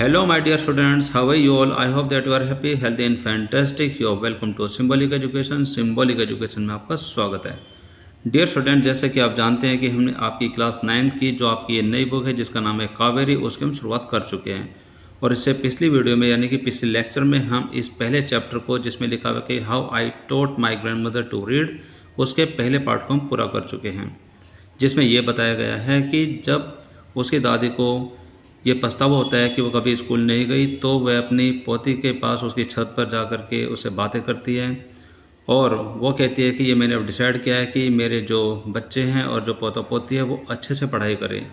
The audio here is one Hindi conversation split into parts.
Hello, my dear students. How are you all? I hope that you are happy, healthy and fantastic. You are welcome to Symbolic Education. Symbolic Education में आपका स्वागत है. डियर स्टूडेंट, जैसे कि आप जानते हैं कि हमने आपकी क्लास 9th की जो आपकी ये नई बुक है जिसका नाम है कावेरी, उसकी हम शुरुआत कर चुके हैं. और इससे पिछली वीडियो में यानी कि पिछले लेक्चर में हम इस पहले चैप्टर को जिसमें लिखा हुआ कि how I taught my grandmother to read, उसके पहले पार्ट को हम पूरा कर चुके हैं, जिसमें यह बताया गया है कि जब उसकी दादी को ये पछतावा होता है कि वो कभी स्कूल नहीं गई, तो वह अपनी पोती के पास उसकी छत पर जा कर के उससे बातें करती है और वो कहती है कि ये मैंने अब डिसाइड किया है कि मेरे जो बच्चे हैं और जो पोता पोती है वो अच्छे से पढ़ाई करें.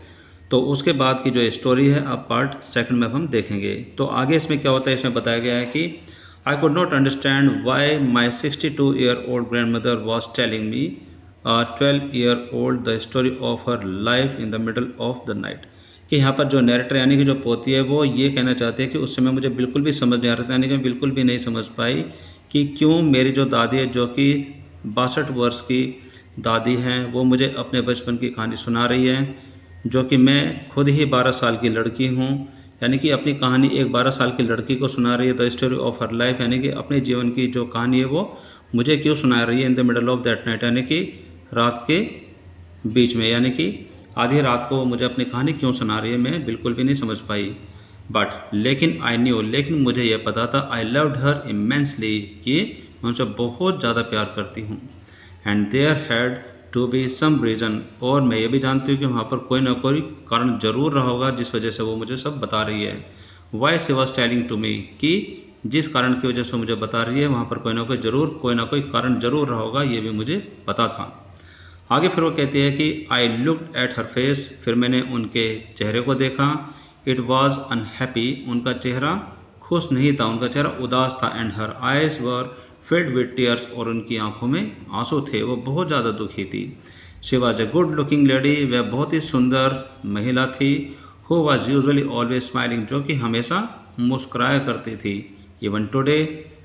तो उसके बाद की जो स्टोरी है अब पार्ट सेकंड में अब हम देखेंगे. तो आगे इसमें क्या होता है, इसमें बताया गया है कि I could not understand why my 62-year-old grand mother was telling me 12-year-old the story of her life in the middle of the night. कि यहाँ पर जो नैरेटर यानी कि जो पोती है वो ये कहना चाहती है कि उस समय मुझे बिल्कुल भी समझ नहीं आ रहा था, यानी कि बिल्कुल भी नहीं समझ पाई कि क्यों मेरी जो दादी है जो कि 62 वर्ष की दादी हैं वो मुझे अपने बचपन की कहानी सुना रही है, जो कि मैं खुद ही 12 साल की लड़की हूँ. यानी कि अपनी कहानी एक 12 साल की लड़की को सुना रही है. The story of her life यानी कि अपने जीवन की जो कहानी है वो मुझे क्यों सुना रही है in the middle of that night, यानी कि रात के बीच में, यानी कि आधी रात को मुझे अपनी कहानी क्यों सुना रही है, मैं बिल्कुल भी नहीं समझ पाई. बट लेकिन आई न्यू, लेकिन मुझे यह पता था, आई लव्ड हर इमेंसली, कि मैं उनसे बहुत ज़्यादा प्यार करती हूँ. And there had to be some reason, और मैं ये भी जानती हूँ कि वहाँ पर कोई ना कोई कारण ज़रूर रहा होगा जिस वजह से वो मुझे सब बता रही है. Why she was telling to me, कि जिस कारण की वजह से मुझे बता रही है वहाँ पर कोई ना कोई कारण ज़रूर रहा होगा, ये भी मुझे पता था. आगे फिर वो कहती है कि I looked at her face, फिर मैंने उनके चेहरे को देखा. इट वॉज अनहैप्पी, उनका चेहरा खुश नहीं था, उनका चेहरा उदास था. And her eyes were filled with tears, और उनकी आंखों में आंसू थे, वो बहुत ज़्यादा दुखी थी. She was a good looking lady, वह बहुत ही सुंदर महिला थी. Who was usually always smiling, जो कि हमेशा मुस्कुराया करती थी. इवन टुडे,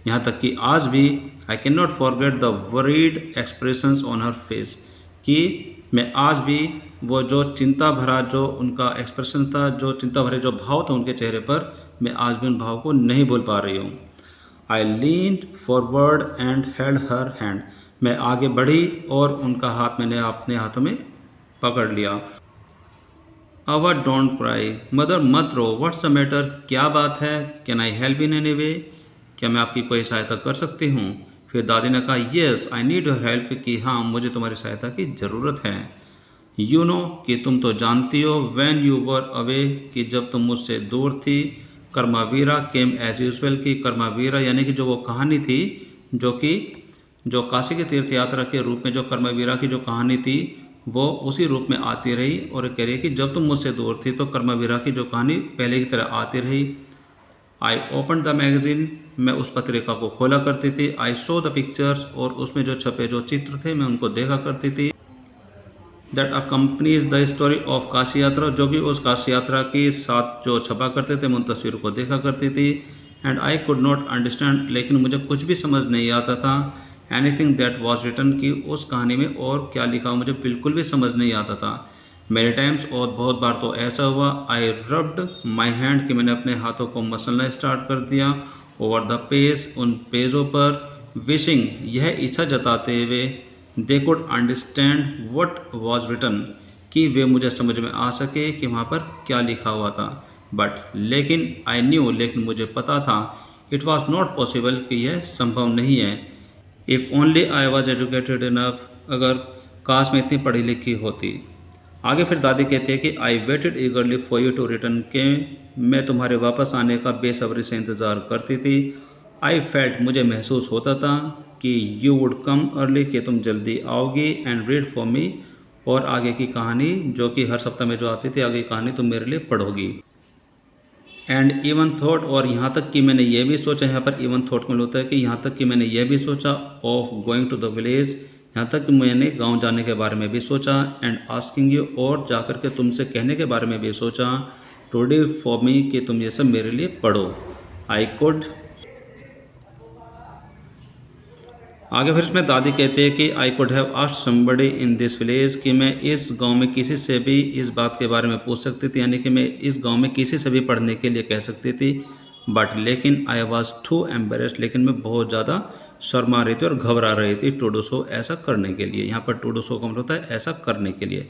यहाँ तक कि आज भी, I can not forget the worried expressions on her face, कि मैं आज भी वो जो चिंता भरा जो उनका एक्सप्रेशन था, जो चिंता भरे जो भाव थे उनके चेहरे पर, मैं आज भी उन भाव को नहीं भूल पा रही हूँ. I leaned forward and held her hand, मैं आगे बढ़ी और उनका हाथ मैंने अपने हाथों में पकड़ लिया. अवर डोंट क्राई, मदर मत रो, व्हाट्स द मैटर, क्या बात है, can I help in any way, क्या मैं आपकी कोई सहायता कर सकती हूँ. फिर दादी ने कहा yes I need your help, कि हाँ मुझे तुम्हारी सहायता की ज़रूरत है. यू नो, कि तुम तो जानती हो, व्हेन यू वर अवे, कि जब तुम मुझसे दूर थी. कर्मावीरा केम एज यूजुअल, की कर्मावीरा यानी कि जो वो कहानी थी जो काशी की तीर्थ यात्रा के रूप में जो कर्मावीरा की जो कहानी थी वो उसी रूप में आती रही. और कह रही है कि जब तुम मुझसे दूर थी तो कर्मावीरा की जो कहानी पहले की तरह आती रही. आई ओपन द मैगजीन, मैं उस पत्रिका को खोला करती थी. आई शो द पिक्चर्स, और उसमें जो छपे जो चित्र थे मैं उनको देखा करती थी. That accompanies the story of Kashi यात्रा, जो कि उस काशी यात्रा के साथ जो छपा करते थे मैं उन तस्वीरों को देखा करती थी. And I could not understand, लेकिन मुझे कुछ भी समझ नहीं आता था. एनीथिंग दैट वॉज रिटन, की उस कहानी में और क्या लिखा मुझे बिल्कुल भी समझ नहीं आता था. मेनी टाइम्स, और बहुत बार तो ऐसा हुआ, आई रब्ड माई हैंड, कि मैंने अपने हाथों को मसलना स्टार्ट कर दिया. ओवर द पेज, उन पेजों पर. विशिंग, यह इच्छा जताते हुए, they could understand what was written, कि वे मुझे समझ में आ सके कि वहाँ पर क्या लिखा हुआ था. बट लेकिन आई न्यू, लेकिन मुझे पता था, इट वॉज नॉट पॉसिबल, कि यह संभव नहीं है. If only I was educated enough, अगर काश मैं इतनी पढ़ी लिखी होती. आगे फिर दादी कहती है कि I waited eagerly for you to return, के मैं तुम्हारे वापस आने का बेसब्री से इंतज़ार करती थी. आई फेल्ट, मुझे महसूस होता था कि यू वुड कम अर्ली, कि तुम जल्दी आओगी. एंड रीड फॉर मी, और आगे की कहानी जो कि हर सप्ताह में जो आती थी, आगे की कहानी तुम मेरे लिए पढ़ोगी. एंड इवन थॉट, और यहाँ तक कि मैंने ये भी सोचा, यहाँ पर इवन थॉट में होता है कि यहाँ तक कि मैंने ये भी सोचा, of going to the village, यहाँ तक कि मैंने गांव जाने के बारे में भी सोचा. एंड आस्किंग यू, और जाकर के तुमसे कहने के बारे में भी सोचा. टू रीड फॉर मी, कि तुम ये सब मेरे लिए पढ़ो. आई कुड आगे फिर इसमें दादी कहती है कि I could have asked somebody in this village, कि मैं इस गांव में किसी से भी इस बात के बारे में पूछ सकती थी, यानी कि मैं इस गांव में किसी से भी पढ़ने के लिए कह सकती थी, बट लेकिन आई वॉज टू एम्बेरेस्ड, लेकिन मैं बहुत ज़्यादा शर्मा रही थी और घबरा रही थी टू डू सो, ऐसा करने के लिए। यहाँ पर टू डू सो का मतलब होता है ऐसा करने के लिए।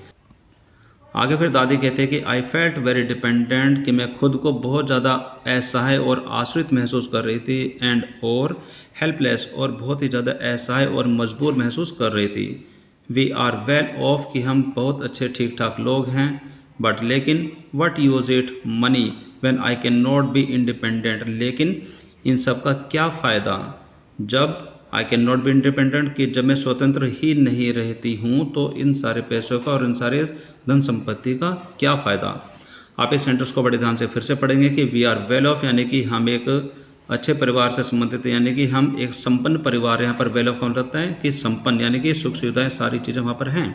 आगे फिर दादी कहते हैं कि आई फेल्ट वेरी डिपेंडेंट, कि मैं खुद को बहुत ज़्यादा असहाय और आश्रित महसूस कर रही थी, एंड और हेल्पलेस, और बहुत ही ज़्यादा असहाय और मजबूर महसूस कर रही थी। वी आर वेल ऑफ, कि हम बहुत अच्छे ठीक ठाक लोग हैं, बट लेकिन what use it money when I can not be independent, लेकिन इन सब का क्या फ़ायदा जब I can not be independent, कि जब मैं स्वतंत्र ही नहीं रहती हूँ तो इन सारे पैसों का और इन सारे धन संपत्ति का क्या फ़ायदा। आप इस सेंटेंस को बड़े ध्यान से फिर से पढ़ेंगे कि वी आर वेल ऑफ, यानी कि हम एक अच्छे परिवार से संबंधित हैं, यानी कि हम एक संपन्न परिवार, यहाँ पर वेल ऑफ का मतलब है कि संपन्न, यानी कि सुख सुविधाएं सारी चीज़ें वहाँ पर हैं।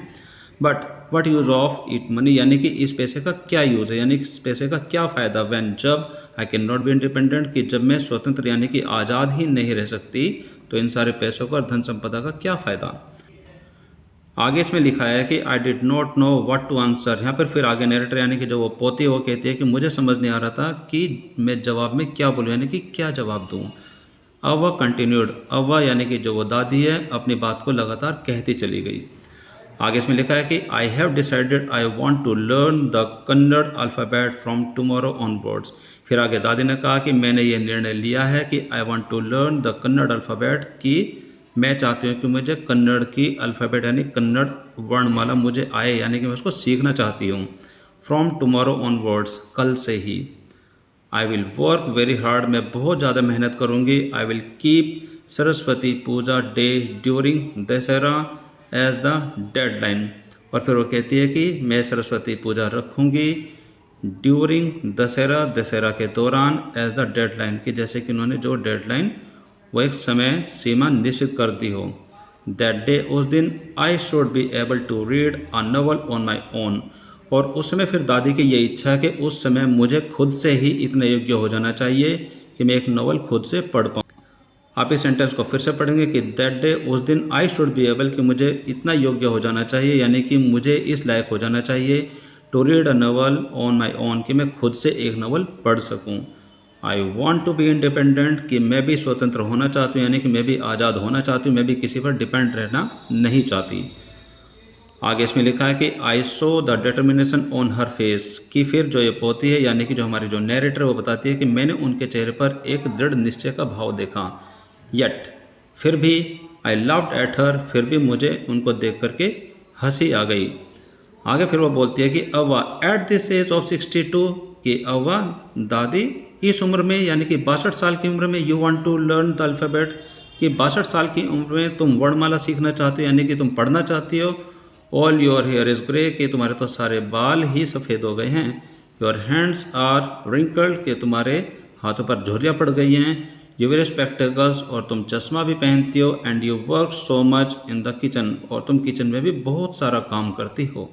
But what use of it money, यानी कि इस पैसे का क्या यूज़ है, यानी कि इस पैसे का क्या फ़ायदा। व्हेन, जब I can not be independent, कि जब मैं स्वतंत्र यानी कि आज़ाद ही नहीं रह सकती, तो इन सारे पैसों का और धन संपदा का क्या फ़ायदा। आगे इसमें लिखा है कि I did not know what to answer. यहाँ पर फिर आगे नरेटर यानी कि जो वो पोती है वो कहती है कि मुझे समझ नहीं आ रहा था कि मैं जवाब में क्या बोलूँ, यानी कि क्या जवाब दूँ। अव्वा कंटिन्यूड, अव्वा यानी कि जो वो दादी है अपनी बात को लगातार कहती चली गई। आगे इसमें लिखा है कि I have decided I want to learn the Kannada alphabet from tomorrow onwards. फिर आगे दादी ने कहा कि मैंने ये निर्णय लिया है कि I want to learn the Kannada alphabet, कि मैं चाहती हूँ कि मुझे कन्नड़ की अल्फ़ाबेट यानी कन्नड़ वर्णमाला मुझे आए, यानी कि मैं उसको सीखना चाहती हूँ। फ्रॉम टुमारो ऑनवर्ड्स, कल से ही। I will work very hard, मैं बहुत ज़्यादा मेहनत करूँगी। I will keep Saraswati Puja day during Dussehra as the deadline. और फिर वो कहती है कि मैं सरस्वती पूजा रखूँगी ड्यूरिंग दशहरा, दशहरा के दौरान, एज द डेडलाइन, कि जैसे कि उन्होंने जो डेडलाइन वो एक समय सीमा निश्चित कर दी हो। दैट डे, उस दिन, I should be able to read a novel on my own. और उस समय फिर दादी की ये इच्छा है कि उस समय मुझे खुद से ही इतना योग्य हो जाना चाहिए कि मैं एक नॉवल खुद से पढ़ पाऊँ। आप इस सेंटेंस को फिर से पढ़ेंगे कि दैट डे, उस दिन, आई शुड बी एबल, कि मुझे इतना योग्य हो जाना चाहिए, यानी कि मुझे इस लायक हो जाना चाहिए, to read a novel on my own, कि मैं खुद से एक नॉवल पढ़ सकूँ। I want to be independent, कि मैं भी स्वतंत्र होना चाहती हूँ, यानी कि मैं भी आज़ाद होना चाहती हूँ, मैं भी किसी पर डिपेंड रहना नहीं चाहती। आगे इसमें लिखा है कि I saw the determination on her face, कि फिर जो ये पोती है यानी कि जो हमारी जो नैरेटर है वो बताती है कि मैंने उनके चेहरे पर एक दृढ़ निश्चय का भाव देखा। येट, फिर भी, आई लव्ड एट हर, फिर भी मुझे उनको देख करके हंसी आ गई। आगे फिर वो बोलती है कि अव्वा एट दिस एज ऑफ 62, कि अव्वा दादी इस उम्र में यानी कि 62 साल की उम्र में, you want to learn the alphabet, कि 62 साल की उम्र में तुम वर्णमाला सीखना चाहती हो, यानी कि तुम पढ़ना चाहती हो। All your here is grey, कि तुम्हारे तो सारे बाल ही सफ़ेद हो गए हैं। योर हैंड्स आर रिंकल्ड, कि तुम्हारे हाथों पर झुर्रियाँ पड़ गई हैं। यू वेयर स्पेक्टेकल्स, और तुम चश्मा भी पहनती हो। And you work so much in the kitchen, और तुम किचन में भी बहुत सारा काम करती हो।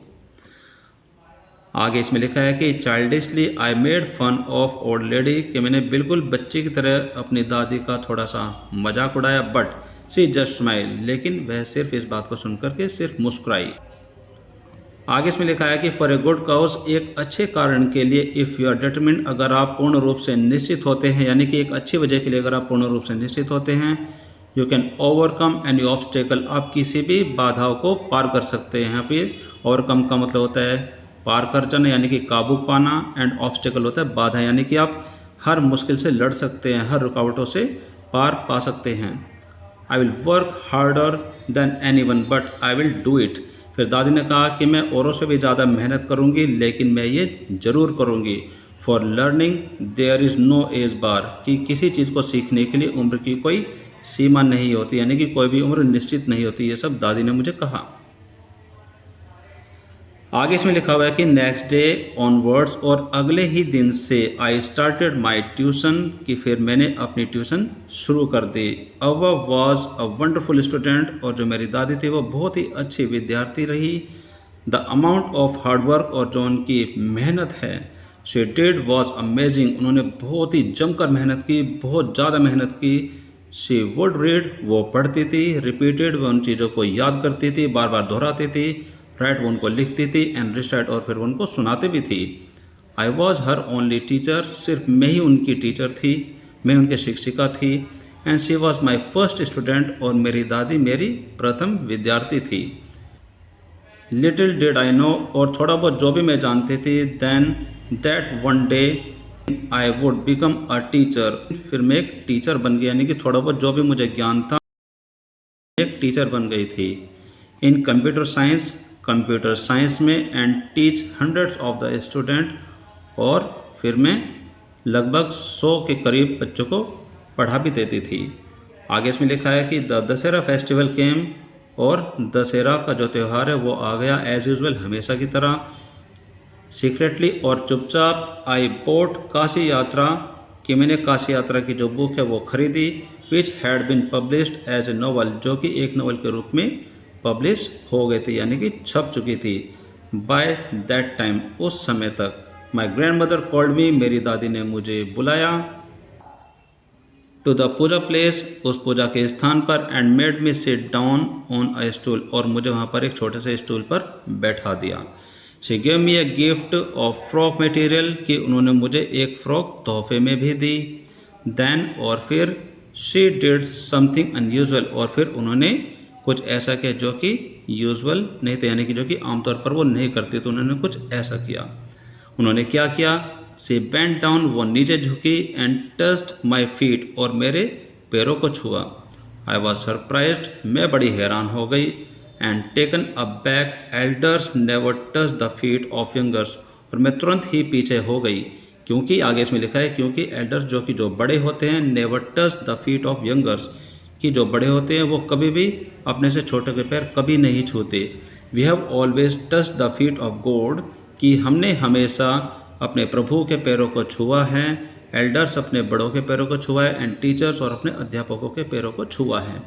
आगे इसमें लिखा है कि childishly I made fun of old lady, कि मैंने बिल्कुल बच्चे की तरह अपनी दादी का थोड़ा सा मजाक उड़ाया। बट सी जस्ट स्माइल, लेकिन वह सिर्फ इस बात को सुनकर के सिर्फ मुस्कुराई। आगे इसमें लिखा है कि फॉर ए गुड काउज, एक अच्छे कारण के लिए, इफ़ यू आर डिटरमिन्ड, अगर आप पूर्ण रूप से निश्चित होते हैं, यानी कि एक अच्छी वजह के लिए अगर आप पूर्ण रूप से निश्चित होते हैं। You can overcome any obstacle, आप किसी भी बाधाओं को पार कर सकते हैं। यहाँ पे ओवरकम का मतलब होता है पार कर जाना, यानी कि काबू पाना, एंड ऑब्स्टेकल होता है बाधा, यानी कि आप हर मुश्किल से लड़ सकते हैं, हर रुकावटों से पार पा सकते हैं। आई will work harder than any one, but I will do it. फिर दादी ने कहा कि मैं औरों से भी ज़्यादा मेहनत करूँगी, लेकिन मैं ये ज़रूर करूँगी। For learning there is no age bar, कि किसी चीज़ को सीखने के लिए उम्र की कोई सीमा नहीं होती, यानी कि कोई भी उम्र निश्चित नहीं होती। ये सब दादी ने मुझे कहा। आगे इसमें लिखा हुआ है कि नेक्स्ट डे ऑनवर्ड्स, और अगले ही दिन से, आई स्टार्टेड माई ट्यूशन, कि फिर मैंने अपनी ट्यूशन शुरू कर दी। अव्वा वॉज अ वंडरफुल स्टूडेंट, और जो मेरी दादी थी वो बहुत ही अच्छी विद्यार्थी रही। द अमाउंट ऑफ हार्डवर्क, और जो उनकी मेहनत है, शी डिड वॉज अमेजिंग, उन्होंने बहुत ही जमकर मेहनत की, बहुत ज़्यादा मेहनत की। शी वुड रीड, वो पढ़ती थी, रिपीटेड, वो उन चीज़ों को याद करती थी, बार बार दोहराती थी, राइट, वो उनको लिखती थी, एंड रिसाइट, और फिर वो उनको सुनाती भी थी। I was her only teacher, सिर्फ मैं ही उनकी टीचर थी, मैं उनकी शिक्षिका थी। And she was my first student, और मेरी दादी मेरी प्रथम विद्यार्थी थी। लिटिल डिड आई नो, और थोड़ा बहुत जो भी मैं जानती थी, then that one day I would become a teacher, फिर मैं एक टीचर बन गई, यानी कि थोड़ा बहुत जो भी मुझे ज्ञान था एक टीचर बन गई थी। इन कंप्यूटर साइंस में, and teach hundreds of the student, और फिर मैं लगभग 100 के करीब बच्चों को पढ़ा भी देती थी। आगे इसमें लिखा है कि द दशहरा फेस्टिवल केम, और दशहरा का जो त्यौहार है वो आ गया एज यूजुअल, हमेशा की तरह। सीक्रेटली, और चुपचाप, आई बोट काशी यात्रा, कि मैंने काशी यात्रा की जो बुक है वो खरीदी, which had been published as a novel, जो कि एक नॉवल के रूप में पब्लिश हो गई थी, यानी कि छप चुकी थी। बाय दैट टाइम, उस समय तक। My grand mother called me, मेरी दादी ने मुझे बुलाया, टू द पूजा प्लेस, उस पूजा के स्थान पर, and made me sit down on a stool, और मुझे वहाँ पर एक छोटे से स्टूल पर बैठा दिया। She gave me a gift of frock material, कि उन्होंने मुझे एक फ्रॉक तोहफे में भी दी। देन, और फिर, शी डिड समथिंग अनयूजुअल, और फिर उन्होंने कुछ ऐसा किया जो कि यूजुअल नहीं था, यानी कि जो कि आमतौर पर वो नहीं करती, तो उन्होंने कुछ ऐसा किया। उन्होंने क्या किया? शी बेंट डाउन, वो नीचे झुकी, एंड टच्ड माई फीट, और मेरे पैरों को छुआ। आई वॉज सरप्राइज्ड, मैं बड़ी हैरान हो गई, and taken a back, elders never touch the feet of youngers, और मैं तुरंत ही पीछे हो गई, क्योंकि आगे इसमें लिखा है क्योंकि एल्डर्स जो कि जो बड़े होते हैं, never touch the feet of youngers, कि जो बड़े होते हैं वो कभी भी अपने से छोटे के पैर कभी नहीं छूते। We have always touch the feet of God, कि हमने हमेशा अपने प्रभु के पैरों को छुआ है, एल्डर्स अपने बड़ों के पैरों को छुआ है, एंड टीचर्स और अपने अध्यापकों के पैरों को छुआ है।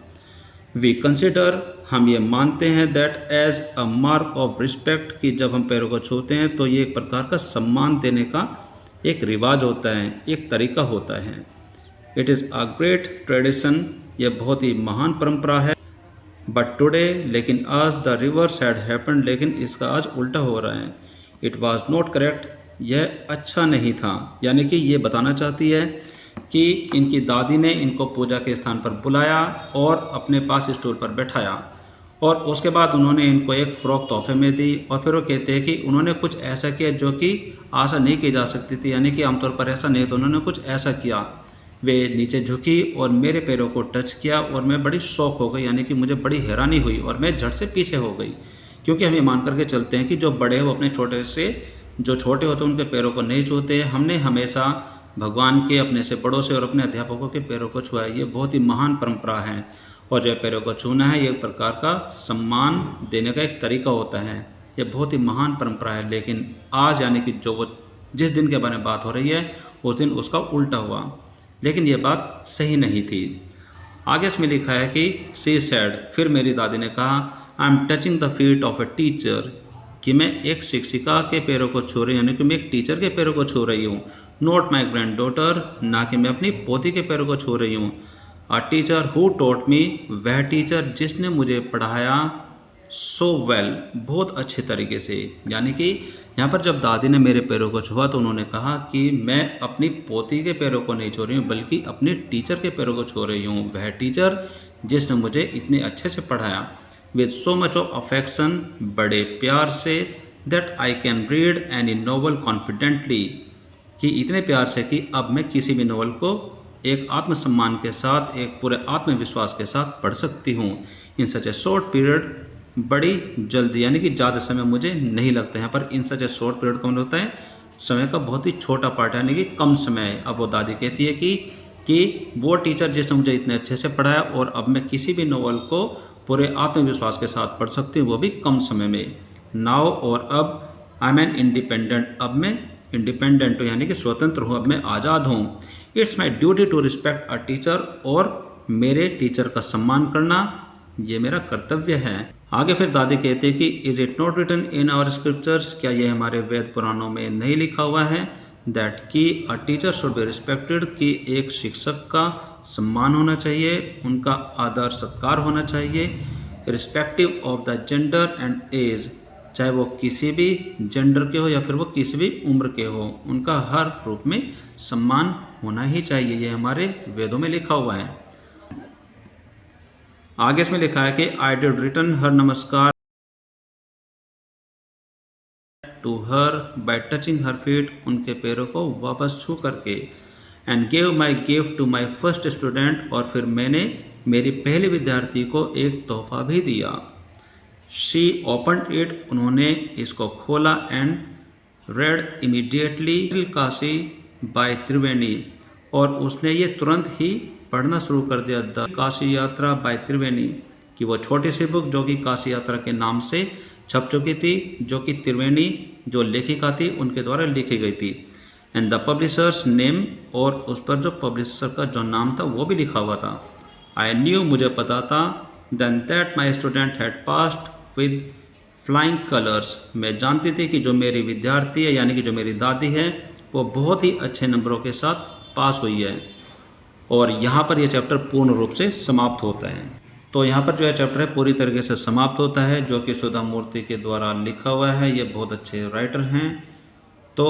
वी कंसिडर, हम ये मानते हैं, that as a mark of respect, कि जब हम पैरों को छूते हैं तो ये एक प्रकार का सम्मान देने का एक रिवाज होता है, एक तरीका होता है। It is a great tradition, ये बहुत ही महान परंपरा है। बट टुडे, लेकिन आज, द रिवर्स हैड हैपेंड, लेकिन इसका आज उल्टा हो रहा है। इट वॉज नॉट करेक्ट, यह अच्छा नहीं था, यानी कि ये बताना चाहती है कि इनकी दादी ने इनको पूजा के स्थान पर बुलाया और अपने पास स्टूल पर बैठाया, और उसके बाद उन्होंने इनको एक फ़्रॉक तोहफे में दी, और फिर वो कहते हैं कि उन्होंने कुछ ऐसा किया जो कि आशा नहीं की जा सकती थी, यानी कि आमतौर पर ऐसा नहीं, तो उन्होंने कुछ ऐसा किया। वे नीचे झुकी और मेरे पैरों को टच किया, और मैं बड़ी शॉक हो गई, यानी कि मुझे बड़ी हैरानी हुई, और मैं झट से पीछे हो गई, क्योंकि हम ये मान करके चलते हैं कि जो बड़े हैं वो अपने छोटे से, जो छोटे होते हैं उनके पैरों को नहीं छूते। हमने हमेशा भगवान के, अपने से बड़ों से और अपने अध्यापकों के पैरों को छुआ है। ये बहुत ही महान परंपरा है, और जो पैरों को छूना है ये एक प्रकार का सम्मान देने का एक तरीका होता है। ये बहुत ही महान परंपरा है, लेकिन आज, यानी कि जो वो जिस दिन के बारे में बात हो रही है, उस दिन उसका उल्टा हुआ, लेकिन ये बात सही नहीं थी। आगे इसमें लिखा है कि शी सेड, फिर मेरी दादी ने कहा, I am touching the feet of a teacher, कि मैं एक शिक्षिका के पैरों को छू रही हूँ, यानी कि मैं एक टीचर के पैरों को छू रही हूँ। नॉट माई ग्रैंड डॉटर, ना कि मैं अपनी पोती के पैरों को छू रही हूँ। A teacher who taught me, वह टीचर जिसने मुझे पढ़ाया, सो वेल, बहुत अच्छे तरीके से। यानी कि यहाँ पर जब दादी ने मेरे पैरों को छुआ तो उन्होंने कहा कि मैं अपनी पोती के पैरों को नहीं छू रही हूँ, बल्कि अपने टीचर के पैरों को छू रही हूँ। वह टीचर जिसने मुझे इतने अच्छे से पढ़ाया, with so much of affection, बड़े प्यार से, that I can read any novel confidently, कि इतने प्यार से कि अब मैं किसी भी नॉवल को एक आत्मसम्मान के साथ, एक पूरे आत्मविश्वास के साथ पढ़ सकती हूँ। इन सच ए शॉर्ट पीरियड, बड़ी जल्दी, यानी कि ज़्यादा समय मुझे नहीं लगता। यहाँ पर इन सच ए शॉर्ट पीरियड का मतलब होता है समय का बहुत ही छोटा पार्ट, यानी कि कम समय है। अब वो दादी कहती है कि वो टीचर जिसने मुझे इतने अच्छे से पढ़ाया, और अब मैं किसी भी नॉवल को पूरे आत्मविश्वास के साथ पढ़ सकती हूँ, वो भी कम समय में। नाउ, और अब, आई एम एन इंडिपेंडेंट, अब मैं इंडिपेंडेंट हूँ, यानी कि स्वतंत्र हूँ, अब मैं आज़ाद हूँ। It's my duty to respect a teacher, और मेरे टीचर का सम्मान करना ये मेरा कर्तव्य है। आगे फिर दादी कहते हैं कि is it not written in our scriptures, क्या ये हमारे वेद पुराणों में नहीं लिखा हुआ है, दैट कि a teacher should be respected, कि एक शिक्षक का सम्मान होना चाहिए, उनका आदर सत्कार होना चाहिए, respective of the gender and age, चाहे वो किसी भी जेंडर के हो या फिर वो किसी भी उम्र के हो, उनका हर रूप में सम्मान होना ही चाहिए। ये हमारे वेदों में लिखा हुआ है। आगे इसमें लिखा है कि I did return her namaskar to her by touching her feet, उनके पैरों को वापस छू करके, and gave my gift to my first student, और फिर मैंने मेरी पहले विद्यार्थी को एक तोहफा भी दिया। शी ओपन इट, उन्होंने इसको खोला, and read immediately Kashi by Triveni, और उसने ये तुरंत ही पढ़ना शुरू कर दिया द काशी यात्रा बाय त्रिवेणी, कि वो छोटी सी बुक जो कि काशी यात्रा के नाम से छप चुकी थी, जो कि त्रिवेणी जो लेखिका थी उनके द्वारा लिखी गई थी। एंड द पब्लिशर्स नेम, और उस पर जो पब्लिशर का जो नाम था वो भी लिखा हुआ था। आई न्यू, मुझे पता था, then that my student had passed with flying colours, मैं जानती थी कि जो मेरी विद्यार्थी है यानी कि जो मेरी दादी है वो बहुत ही अच्छे नंबरों के साथ पास हुई है। और यहाँ पर यह चैप्टर पूर्ण रूप से समाप्त होता है। तो यहाँ पर जो है चैप्टर है पूरी तरीके से समाप्त होता है, जो कि सुधा मूर्ति के द्वारा लिखा हुआ है। ये बहुत अच्छे राइटर हैं। तो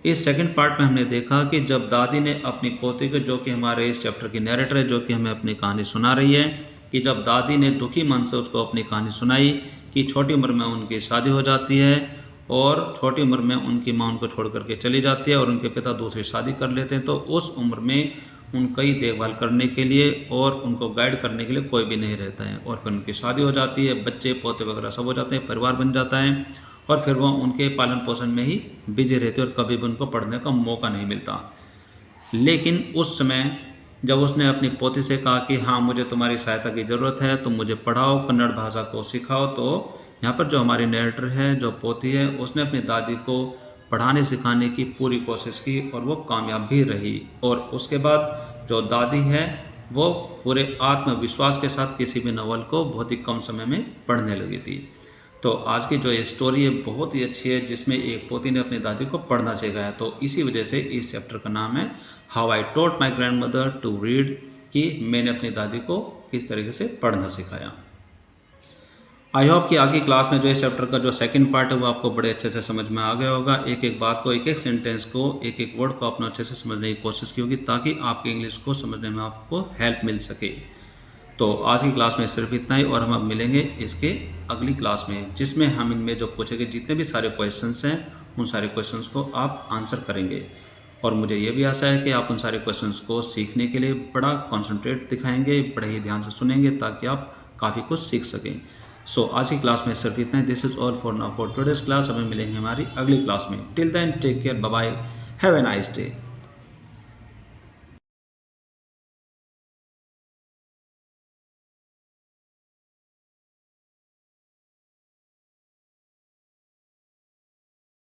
इस सेकंड पार्ट में हमने देखा कि जब दादी ने अपनी पोती को, जो कि हमारे इस चैप्टर की नैरेटर है, जो कि हमें अपनी कहानी सुना रही है, कि जब दादी ने दुखी मन से उसको अपनी कहानी सुनाई कि छोटी उम्र में उनकी शादी हो जाती है और छोटी उम्र में उनकी माँ उनको छोड़ करके चली जाती है और उनके पिता दूसरी शादी कर लेते हैं, तो उस उम्र में उनका ही देखभाल करने के लिए और उनको गाइड करने के लिए कोई भी नहीं रहता है। और फिर उनकी शादी हो जाती है, बच्चे पोते वगैरह सब हो जाते हैं, परिवार बन जाता है, और फिर वो उनके पालन पोषण में ही बिजी रहते हैं और कभी भी उनको पढ़ने का मौका नहीं मिलता। लेकिन उस समय जब उसने अपनी पोती से कहा कि हाँ मुझे तुम्हारी सहायता की ज़रूरत है, तुम मुझे पढ़ाओ, कन्नड़ भाषा को सिखाओ, तो यहाँ पर जो हमारी नरेटर है, जो पोती है, उसने अपनी दादी को पढ़ाने सिखाने की पूरी कोशिश की और वो कामयाब भी रही। और उसके बाद जो दादी है वो पूरे आत्मविश्वास के साथ किसी भी नॉवल को बहुत ही कम समय में पढ़ने लगी थी। तो आज की जो ये स्टोरी है बहुत ही अच्छी है, जिसमें एक पोती ने अपनी दादी को पढ़ना सिखाया। तो इसी वजह से इस चैप्टर का नाम है how I taught my grandmother to read, कि मैंने अपनी दादी को किस तरीके से पढ़ना सिखाया। आई होप कि आज की क्लास में जो इस चैप्टर का जो सेकंड पार्ट है वो आपको बड़े अच्छे से समझ में आ गया होगा। एक एक बात को, एक एक सेंटेंस को, एक एक वर्ड को आपने अच्छे से समझने की कोशिश की होगी, ताकि आपके इंग्लिश को समझने में आपको हेल्प मिल सके। तो आज की क्लास में सिर्फ इतना ही, और हम अब मिलेंगे इसके अगली क्लास में, जिसमें हम इनमें जो पूछे गए जितने भी सारे क्वेश्चंस हैं उन सारे क्वेश्चंस को आप आंसर करेंगे। और मुझे ये भी आशा है कि आप उन सारे क्वेश्चंस को सीखने के लिए बड़ा कॉन्सेंट्रेट दिखाएंगे, बड़े ही ध्यान से सुनेंगे, ताकि आप काफ़ी कुछ सीख सकें। सो आज की क्लास में सिर्फ इतना ही। This is all for now for today's class. हमें मिलेंगे हमारी अगली क्लास में। Till then take care, bye bye, have a nice day.